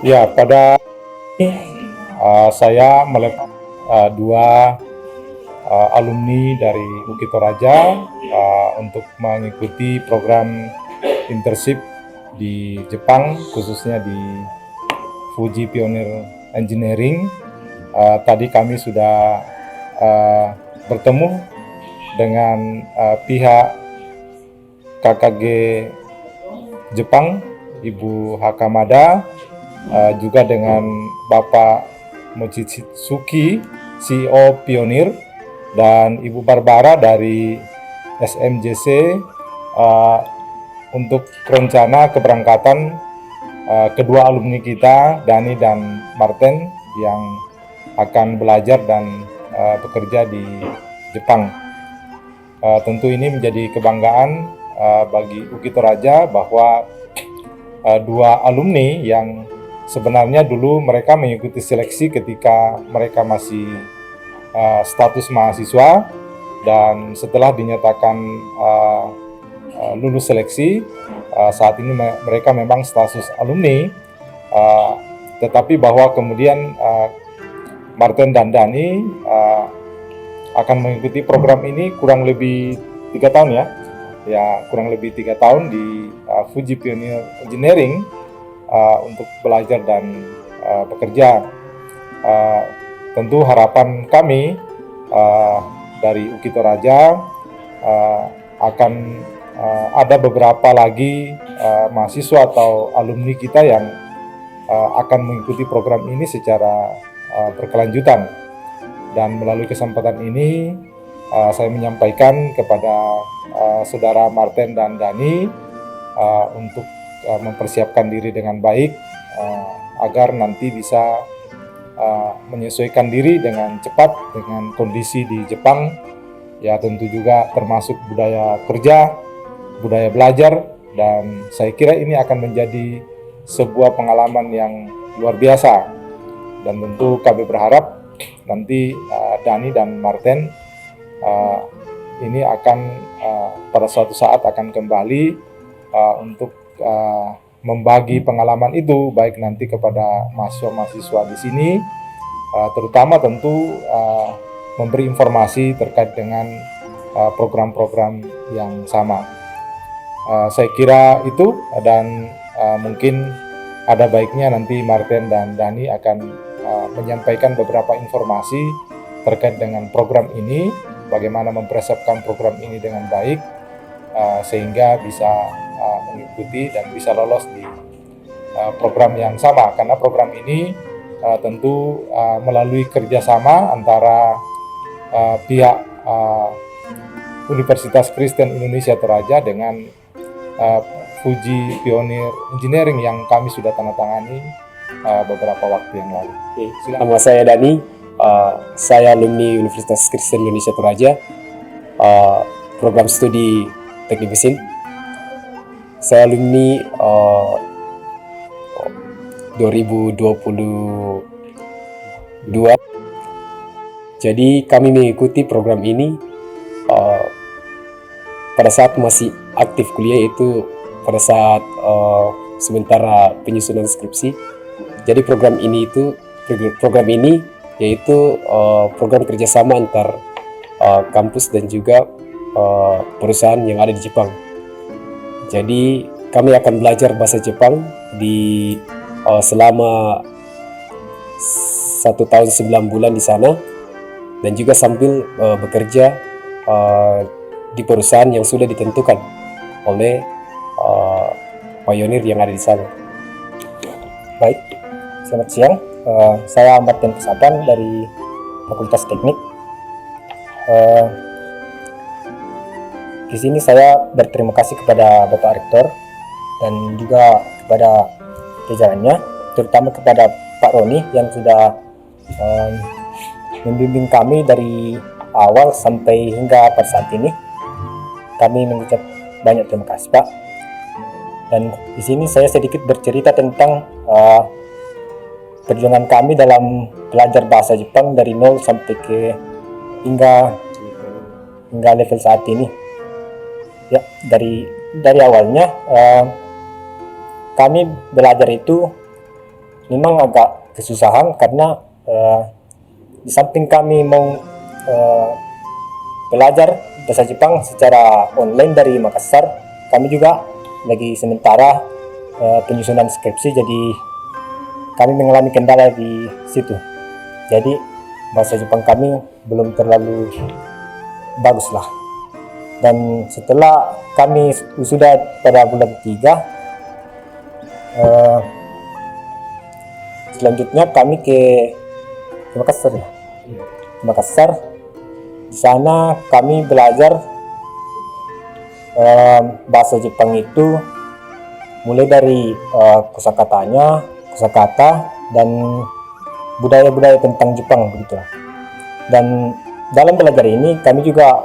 Ya, pada ini saya melihat dua alumni dari UKI Toraja untuk mengikuti program internship di Jepang, khususnya di Fuji Pioneer Engineering. Tadi kami sudah bertemu dengan pihak KKG Jepang, Ibu Hakamada, juga dengan Bapak Mochizuki, CEO Pioneer, dan Ibu Barbara dari SMJC untuk rencana keberangkatan kedua alumni kita, Dani dan Martin, yang akan belajar dan bekerja di Jepang. Tentu ini menjadi kebanggaan bagi UKI Toraja bahwa dua alumni yang sebenarnya dulu mereka mengikuti seleksi ketika mereka masih status mahasiswa, dan setelah dinyatakan lulus seleksi, saat ini mereka memang status alumni, tetapi bahwa kemudian Martin dan Dani akan mengikuti program ini kurang lebih 3 tahun kurang lebih 3 tahun di Fuji Pioneer Engineering untuk belajar dan bekerja. Tentu harapan kami dari UKI Toraja akan ada beberapa lagi mahasiswa atau alumni kita yang akan mengikuti program ini secara berkelanjutan. Dan melalui kesempatan ini saya menyampaikan kepada saudara Martin dan Dani untuk mempersiapkan diri dengan baik agar nanti bisa menyesuaikan diri dengan cepat dengan kondisi di Jepang, ya tentu juga termasuk budaya kerja, budaya belajar, dan saya kira ini akan menjadi sebuah pengalaman yang luar biasa. Dan tentu kami berharap nanti Dani dan Martin ini akan pada suatu saat akan kembali untuk membagi pengalaman itu, baik nanti kepada mahasiswa-mahasiswa di sini, terutama tentu memberi informasi terkait dengan program-program yang sama. Saya kira itu, dan mungkin ada baiknya nanti Martin dan Dani akan menyampaikan beberapa informasi terkait dengan program ini, bagaimana mempersiapkan program ini dengan baik sehingga bisa mengikuti dan bisa lolos di program yang sama, karena program ini tentu melalui kerjasama antara pihak Universitas Kristen Indonesia Toraja dengan Fuji Pioneer Engineering yang kami sudah tanda tangani beberapa waktu yang lalu. Nama saya Dani, saya alumni Universitas Kristen Indonesia Toraja, program studi teknik mesin. Saya alumni 2022. Jadi kami mengikuti program ini pada saat masih aktif kuliah, itu pada saat sementara penyusunan skripsi. Jadi program ini yaitu program kerjasama antar kampus dan juga perusahaan yang ada di Jepang. Jadi kami akan belajar bahasa Jepang di selama 1 tahun 9 bulan di sana, dan juga sambil bekerja di perusahaan yang sudah ditentukan oleh pioneer yang ada di sana. Baik, selamat siang. Saya Martin Kesapan dari Fakultas Teknik. Di sini saya berterima kasih kepada Bapak Rektor dan juga kepada jajarannya, terutama kepada Pak Roni yang sudah membimbing kami dari awal sampai hingga pada saat ini. Kami mengucap banyak terima kasih, Pak. Dan di sini saya sedikit bercerita tentang perjuangan kami dalam belajar bahasa Jepang dari nol sampai ke hingga level saat ini. Ya, dari awalnya kami belajar itu memang agak kesusahan karena di samping kami mau belajar bahasa Jepang secara online dari Makassar, kami juga lagi sementara penyusunan skripsi, jadi kami mengalami kendala di situ. Jadi bahasa Jepang kami belum terlalu bagus lah. Dan setelah kami sudah pada bulan 3, selanjutnya kami ke Makassar ya. Makassar. Di sana kami belajar bahasa Jepang itu mulai dari kosakatanya, kosakata, dan budaya-budaya tentang Jepang begitu. Dan dalam belajar ini kami juga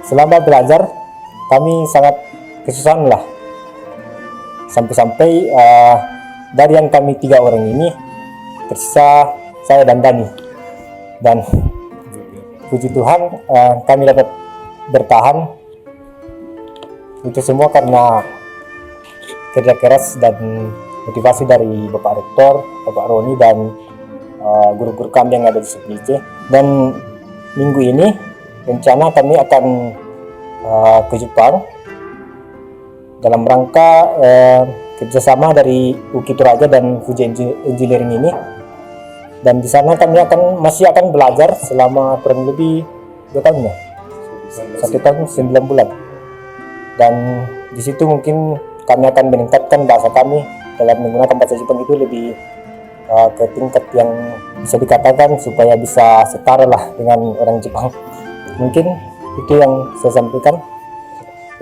selama belajar kami sangat kesusahan lah. Sampai-sampai dari yang kami 3 orang ini tersisa saya dan Dani. Dan puji Tuhan kami dapat bertahan. Itu semua karena kerja keras dan motivasi dari Bapak Rektor, Bapak Roni, dan guru-guru kami yang ada di SPIC. Dan minggu ini rencana kami akan ke Jepang dalam rangka kerjasama dari UKI Toraja dan Fuji Engineering ini. Dan di sana kami masih akan belajar selama kurang lebih 2 tahun ya, 1 tahun 9 bulan. Dan di situ mungkin kami akan meningkatkan bahasa kami dalam menggunakan bahasa Jepang itu lebih ke tingkat yang bisa dikatakan supaya bisa setara lah dengan orang Jepang. Mungkin itu yang saya sampaikan.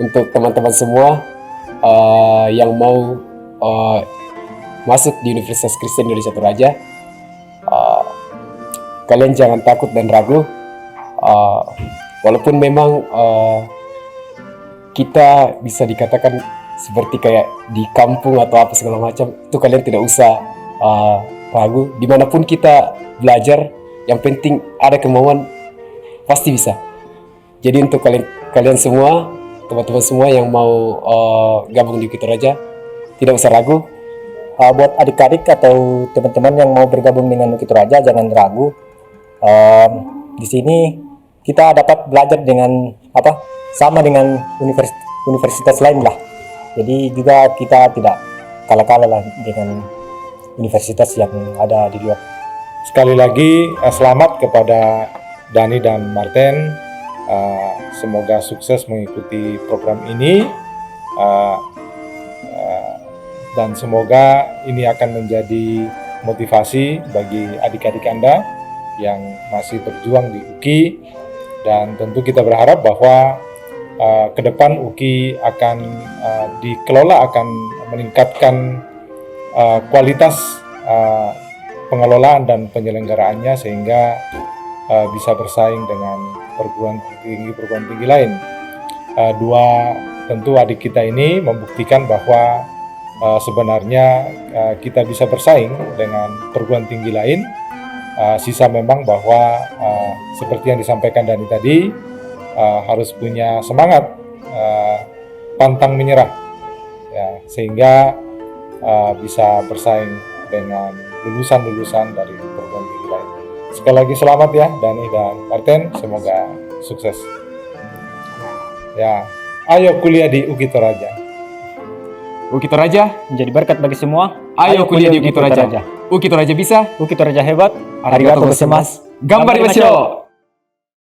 Untuk teman-teman semua yang mau masuk di Universitas Kristen Indonesia Toraja, kalian jangan takut dan ragu. Walaupun memang kita bisa dikatakan seperti kayak di kampung atau apa segala macam, itu kalian tidak usah ragu. Dimanapun kita belajar, yang penting ada kemauan, pasti bisa. Jadi untuk kalian semua, teman-teman semua yang mau gabung di UKI Toraja, tidak usah ragu. Buat adik-adik atau teman-teman yang mau bergabung dengan UKI Toraja, jangan ragu. Di sini kita dapat belajar dengan sama dengan universitas lain lah. Jadi juga kita tidak kalah-kalah lah dengan universitas yang ada di luar. Sekali lagi selamat kepada Dani dan Martin. Semoga sukses mengikuti program ini. Dan semoga ini akan menjadi motivasi bagi adik-adik Anda yang masih berjuang di UKI. Dan tentu kita berharap bahwa ke depan UKI akan dikelola, akan meningkatkan kualitas pengelolaan dan penyelenggaraannya sehingga bisa bersaing dengan perguruan tinggi lain. Tentu adik kita ini membuktikan bahwa sebenarnya kita bisa bersaing dengan perguruan tinggi lain. Sisa memang bahwa seperti yang disampaikan Dani tadi, harus punya semangat, pantang menyerah, ya, sehingga bisa bersaing dengan lulusan-lulusan dari perguruan tinggi lain. Sekali lagi selamat ya Dani dan Martin, semoga sukses. Ya, ayo kuliah di UKI Toraja. UKI Toraja Menjadi berkat bagi semua. Ayo kuliah di UKI Toraja. UKI Toraja bisa. UKI Toraja hebat. Arigatou gozaimasu. Gambarimashou.